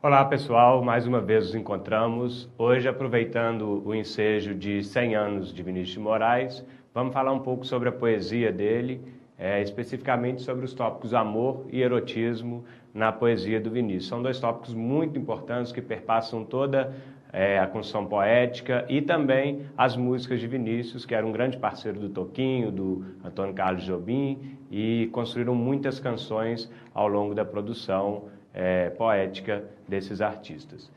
Olá pessoal, mais uma vez nos encontramos. Hoje, aproveitando o ensejo de 100 anos de Vinícius de Moraes, vamos falar um pouco sobre a poesia dele, especificamente sobre os tópicos amor e erotismo na poesia do Vinícius. São dois tópicos muito importantes que perpassam toda a construção poética e também as músicas de Vinícius, que era um grande parceiro do Toquinho, do Antônio Carlos Jobim, e construíram muitas canções ao longo da produção poética desses artistas.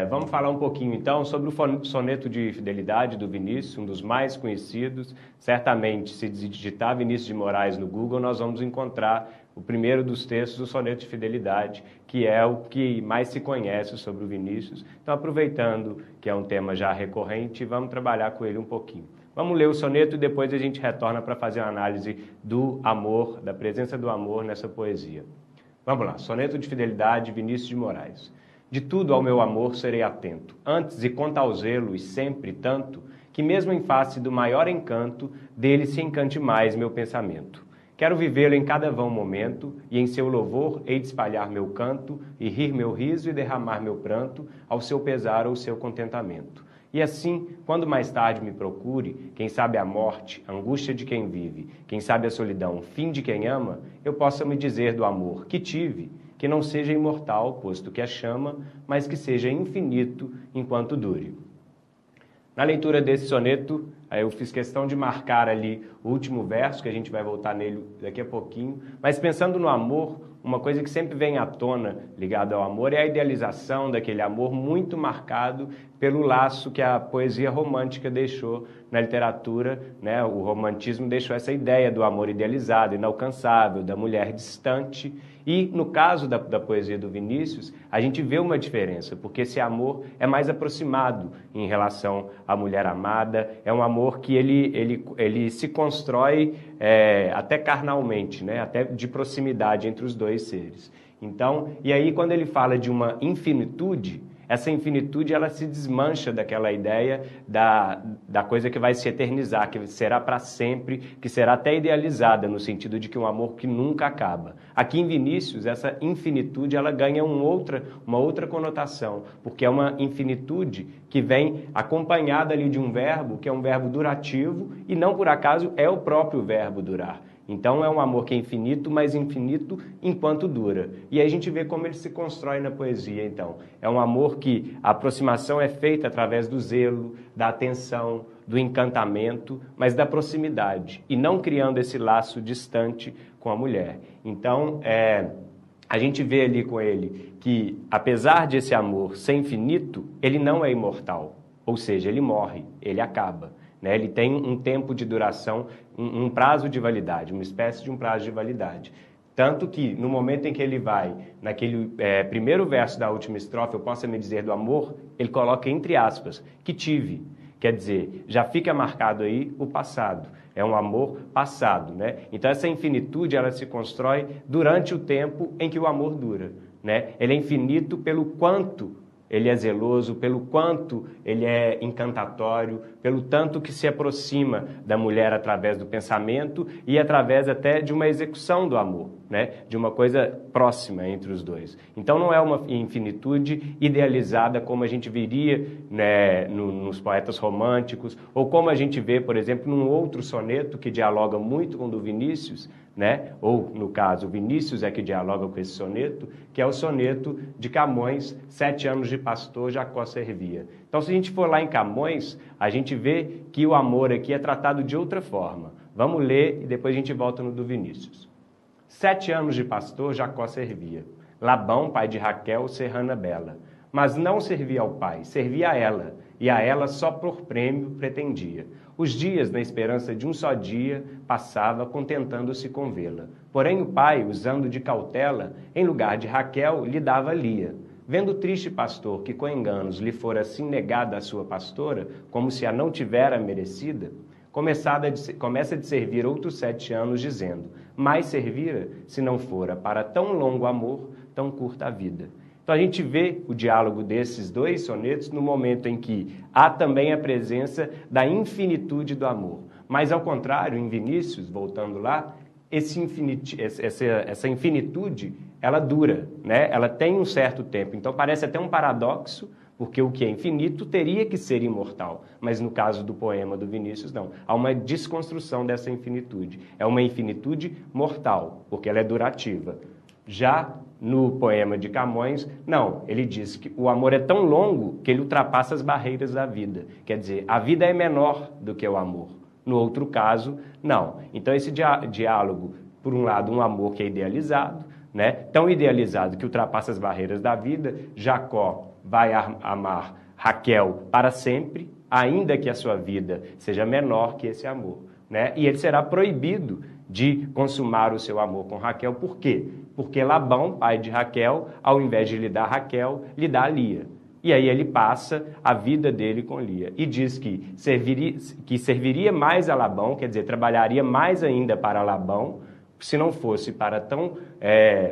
Vamos falar um pouquinho então sobre o soneto de fidelidade do Vinícius, um dos mais conhecidos. Certamente, se digitar Vinícius de Moraes no Google, nós vamos encontrar o primeiro dos textos do soneto de fidelidade, que é o que mais se conhece sobre o Vinícius. Então, aproveitando que é um tema já recorrente, vamos trabalhar com ele um pouquinho. Vamos ler o soneto e depois a gente retorna para fazer uma análise do amor, da presença do amor nessa poesia. Vamos lá, soneto de fidelidade, Vinícius de Moraes. De tudo ao meu amor serei atento, antes e com tal zelo e sempre tanto, que mesmo em face do maior encanto, dele se encante mais meu pensamento. Quero vivê-lo em cada vão momento, e em seu louvor hei de espalhar meu canto, e rir meu riso e derramar meu pranto, ao seu pesar ou seu contentamento. E assim, quando mais tarde me procure, quem sabe a morte, a angústia de quem vive, quem sabe a solidão, fim de quem ama, eu possa me dizer do amor que tive, que não seja imortal, posto que a chama, mas que seja infinito enquanto dure. Na leitura desse soneto, eu fiz questão de marcar ali o último verso, que a gente vai voltar nele daqui a pouquinho, mas pensando no amor, uma coisa que sempre vem à tona ligada ao amor é a idealização daquele amor muito marcado pelo laço que a poesia romântica deixou na literatura, né? O romantismo deixou essa ideia do amor idealizado, inalcançável, da mulher distante. E no caso da poesia do Vinícius, a gente vê uma diferença, porque esse amor é mais aproximado em relação à mulher amada, é um amor que ele se constrói até carnalmente, né? Até de proximidade entre os dois seres. Então, e aí quando ele fala de uma infinitude, essa infinitude ela se desmancha daquela ideia da coisa que vai se eternizar, que será para sempre, que será até idealizada, no sentido de que um amor que nunca acaba. Aqui em Vinícius, essa infinitude ela ganha uma outra conotação, porque é uma infinitude que vem acompanhada ali de um verbo, que é um verbo durativo, e não por acaso é o próprio verbo durar. Então é um amor que é infinito, mas infinito enquanto dura. E aí a gente vê como ele se constrói na poesia, então. É um amor que a aproximação é feita através do zelo, da atenção, do encantamento, mas da proximidade, e não criando esse laço distante com a mulher. Então, a gente vê ali com ele que, apesar de esse amor ser infinito, ele não é imortal. Ou seja, ele morre, ele acaba. Ele tem um tempo de duração, um prazo de validade, uma espécie de um prazo de validade. Tanto que, no momento em que ele vai, naquele primeiro verso da última estrofe, eu possa me dizer do amor, ele coloca entre aspas, que tive. Quer dizer, já fica marcado aí o passado. É um amor passado, né? Então, essa infinitude, ela se constrói durante o tempo em que o amor dura, né? Ele é infinito pelo quanto ele é zeloso, pelo quanto ele é encantatório, pelo tanto que se aproxima da mulher através do pensamento e através até de uma execução do amor, né? De uma coisa próxima entre os dois. Então não é uma infinitude idealizada como a gente veria, né, nos poetas românticos, ou como a gente vê, por exemplo, num outro soneto que dialoga muito com o do Vinícius, né? Ou, no caso, o Vinícius é que dialoga com esse soneto, que é o soneto de Camões, 7 anos de pastor, Jacó servia. Então, se a gente for lá em Camões, a gente vê que o amor aqui é tratado de outra forma. Vamos ler e depois a gente volta no do Vinícius. 7 anos de pastor, Jacó servia. Labão, pai de Raquel, serrana bela. Mas não servia ao pai, servia a ela, e a ela só por prêmio pretendia. Os dias, na esperança de um só dia, passava contentando-se com vê-la. Porém o pai, usando de cautela, em lugar de Raquel, lhe dava Lia. Vendo o triste pastor que com enganos lhe fora assim negada a sua pastora, como se a não tivera merecida, começa de servir outros 7 anos, dizendo, mais servira, se não fora para tão longo amor, tão curta a vida. Então a gente vê o diálogo desses dois sonetos no momento em que há também a presença da infinitude do amor. Mas ao contrário, em Vinícius, voltando lá, essa infinitude ela dura, né? Ela tem um certo tempo. Então parece até um paradoxo, porque o que é infinito teria que ser imortal. Mas no caso do poema do Vinícius, não. Há uma desconstrução dessa infinitude. É uma infinitude mortal, porque ela é durativa. Já no poema de Camões, não. Ele diz que o amor é tão longo que ele ultrapassa as barreiras da vida. Quer dizer, a vida é menor do que o amor. No outro caso, não. Então esse diálogo, por um lado, um amor que é idealizado, né? Tão idealizado que ultrapassa as barreiras da vida. Jacó vai amar Raquel para sempre, ainda que a sua vida seja menor que esse amor, né? E ele será proibido de consumar o seu amor com Raquel. Por quê? Porque Labão, pai de Raquel, ao invés de lhe dar Raquel, lhe dá Lia. E aí ele passa a vida dele com Lia. E diz que serviria mais a Labão, quer dizer, trabalharia mais ainda para Labão, se não fosse para tão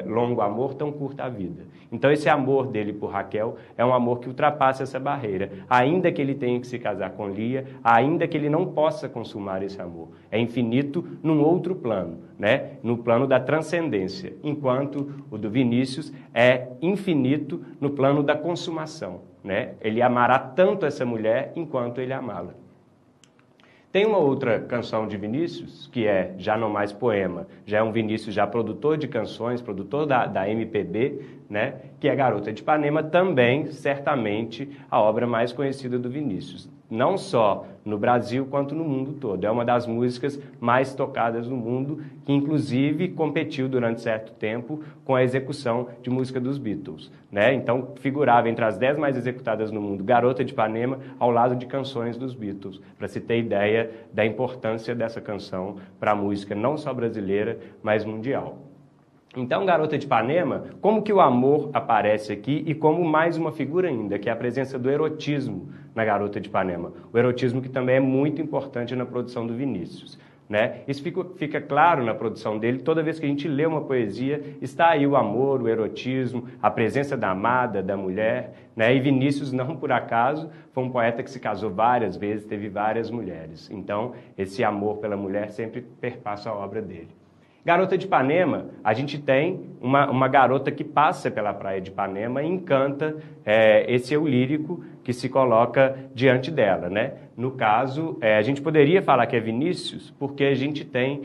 longo amor, tão curta a vida. Então esse amor dele por Raquel é um amor que ultrapassa essa barreira, ainda que ele tenha que se casar com Lia, ainda que ele não possa consumar esse amor. É infinito num outro plano, né? No plano da transcendência, enquanto o do Vinícius é infinito no plano da consumação, né? Ele amará tanto essa mulher enquanto ele amá-la. Tem uma outra canção de Vinícius, que é já não mais poema, já é um Vinícius já produtor de canções, produtor da MPB, né? Que é Garota de Ipanema, também, certamente, a obra mais conhecida do Vinícius. Não só no Brasil, quanto no mundo todo. É uma das músicas mais tocadas no mundo, que inclusive competiu durante certo tempo com a execução de música dos Beatles, né? Então, figurava entre as 10 mais executadas no mundo, Garota de Ipanema, ao lado de canções dos Beatles, para se ter ideia da importância dessa canção para a música não só brasileira, mas mundial. Então, Garota de Ipanema, como que o amor aparece aqui e como mais uma figura ainda, que é a presença do erotismo na Garota de Ipanema. O erotismo que também é muito importante na produção do Vinícius, né? Isso fica claro na produção dele, toda vez que a gente lê uma poesia, está aí o amor, o erotismo, a presença da amada, da mulher, né? E Vinícius, não por acaso, foi um poeta que se casou várias vezes, teve várias mulheres. Então, esse amor pela mulher sempre perpassa a obra dele. Garota de Ipanema, a gente tem uma garota que passa pela praia de Ipanema e encanta esse eu lírico que se coloca diante dela, né? No caso, a gente poderia falar que é Vinícius, porque a gente tem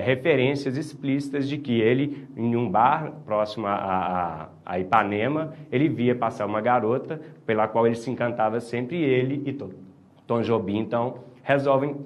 referências explícitas de que ele, em um bar próximo a Ipanema, ele via passar uma garota pela qual ele se encantava sempre, e ele e Tom Jobim, então, resolvem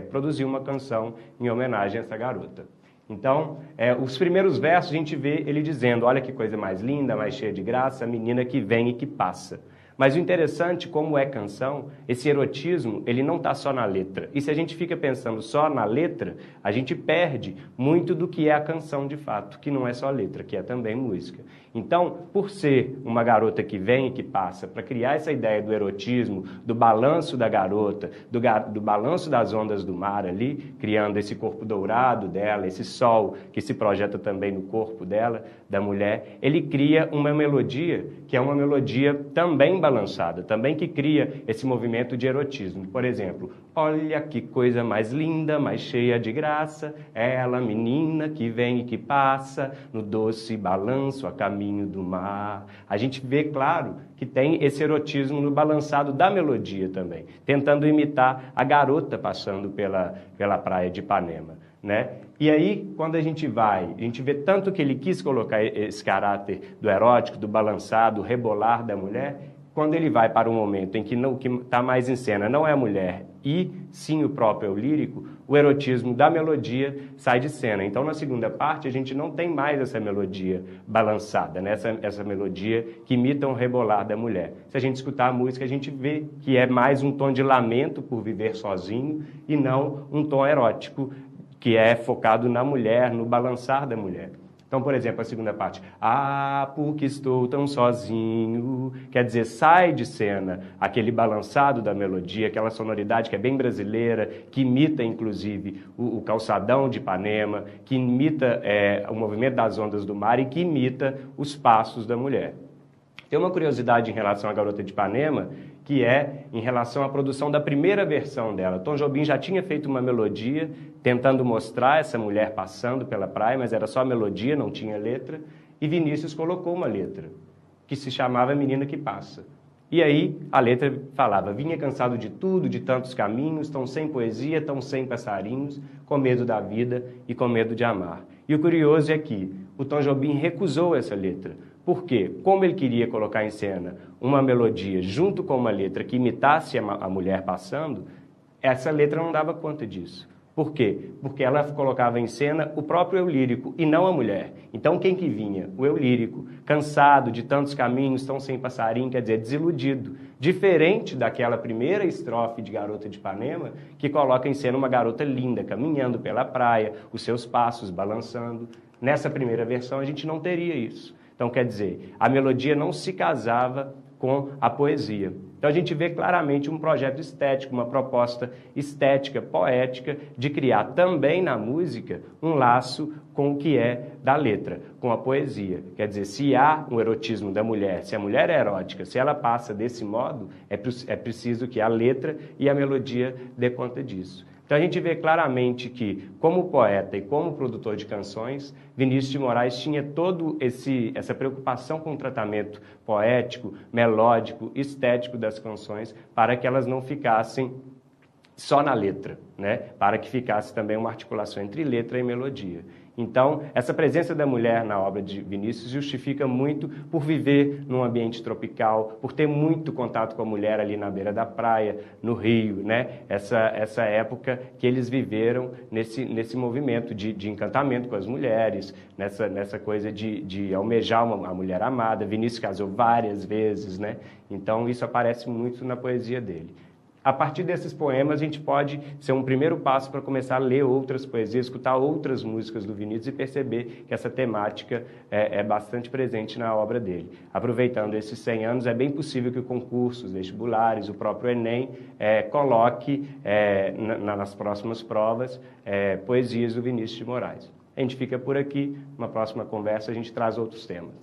produzir uma canção em homenagem a essa garota. Então, os primeiros versos a gente vê ele dizendo: olha que coisa mais linda, mais cheia de graça, a menina que vem e que passa. Mas o interessante, como é canção, esse erotismo, ele não está só na letra. E se a gente fica pensando só na letra, a gente perde muito do que é a canção de fato, que não é só letra, que é também música. Então, por ser uma garota que vem e que passa, para criar essa ideia do erotismo, do balanço da garota, do balanço das ondas do mar ali, criando esse corpo dourado dela, esse sol que se projeta também no corpo dela, da mulher, ele cria uma melodia que é uma melodia também balançada, também que cria esse movimento de erotismo. Por exemplo, olha que coisa mais linda, mais cheia de graça, ela menina que vem e que passa, no doce balanço a caminho do mar. A gente vê, claro, que tem esse erotismo no balançado da melodia também, tentando imitar a garota passando pela praia de Ipanema, né? E aí, quando a gente vê tanto que ele quis colocar esse caráter do erótico, do balançado, do rebolar da mulher, quando ele vai para um momento em que o que está mais em cena não é a mulher e sim o próprio eu lírico, o erotismo da melodia sai de cena. Então, na segunda parte, a gente não tem mais essa melodia balançada, né? Essa melodia que imita um rebolar da mulher. Se a gente escutar a música, a gente vê que é mais um tom de lamento por viver sozinho e não um tom erótico, que é focado na mulher, no balançar da mulher. Então, por exemplo, a segunda parte, ah, porque estou tão sozinho, quer dizer, sai de cena aquele balançado da melodia, aquela sonoridade que é bem brasileira, que imita, inclusive, o calçadão de Ipanema, que imita o movimento das ondas do mar e que imita os passos da mulher. Tem uma curiosidade em relação à Garota de Ipanema, que é em relação à produção da primeira versão dela. Tom Jobim já tinha feito uma melodia tentando mostrar essa mulher passando pela praia, mas era só a melodia, não tinha letra. e Vinícius colocou uma letra, que se chamava Menina que Passa. E aí a letra falava: vinha cansado de tudo, de tantos caminhos, tão sem poesia, tão sem passarinhos, com medo da vida e com medo de amar. E o curioso é que o Tom Jobim recusou essa letra. Por quê? Como ele queria colocar em cena uma melodia junto com uma letra que imitasse a mulher passando, essa letra não dava conta disso. Por quê? Porque ela colocava em cena o próprio eu lírico e não a mulher. Então quem que vinha? O eu lírico, cansado de tantos caminhos, tão sem passarinho, quer dizer, desiludido. Diferente daquela primeira estrofe de Garota de Ipanema, que coloca em cena uma garota linda, caminhando pela praia, os seus passos balançando. Nessa primeira versão a gente não teria isso. Então quer dizer, a melodia não se casava com a poesia. Então a gente vê claramente um projeto estético, uma proposta estética, poética, de criar também na música um laço com o que é da letra, com a poesia. Quer dizer, se há um erotismo da mulher, se a mulher é erótica, se ela passa desse modo, é preciso que a letra e a melodia dê conta disso. Então a gente vê claramente que, como poeta e como produtor de canções, Vinícius de Moraes tinha toda essa preocupação com o tratamento poético, melódico, estético das canções, para que elas não ficassem só na letra, né? Para que ficasse também uma articulação entre letra e melodia. Então, essa presença da mulher na obra de Vinícius justifica muito por viver num ambiente tropical, por ter muito contato com a mulher ali na beira da praia, no Rio, né? Essa época que eles viveram nesse movimento de encantamento com as mulheres, nessa coisa de almejar a mulher amada. Vinícius casou várias vezes, né? Então, isso aparece muito na poesia dele. A partir desses poemas, a gente pode ser um primeiro passo para começar a ler outras poesias, escutar outras músicas do Vinícius e perceber que essa temática é bastante presente na obra dele. Aproveitando esses 100 anos, é bem possível que o concurso, os vestibulares, o próprio Enem, coloque nas próximas provas poesias do Vinícius de Moraes. A gente fica por aqui, numa próxima conversa a gente traz outros temas.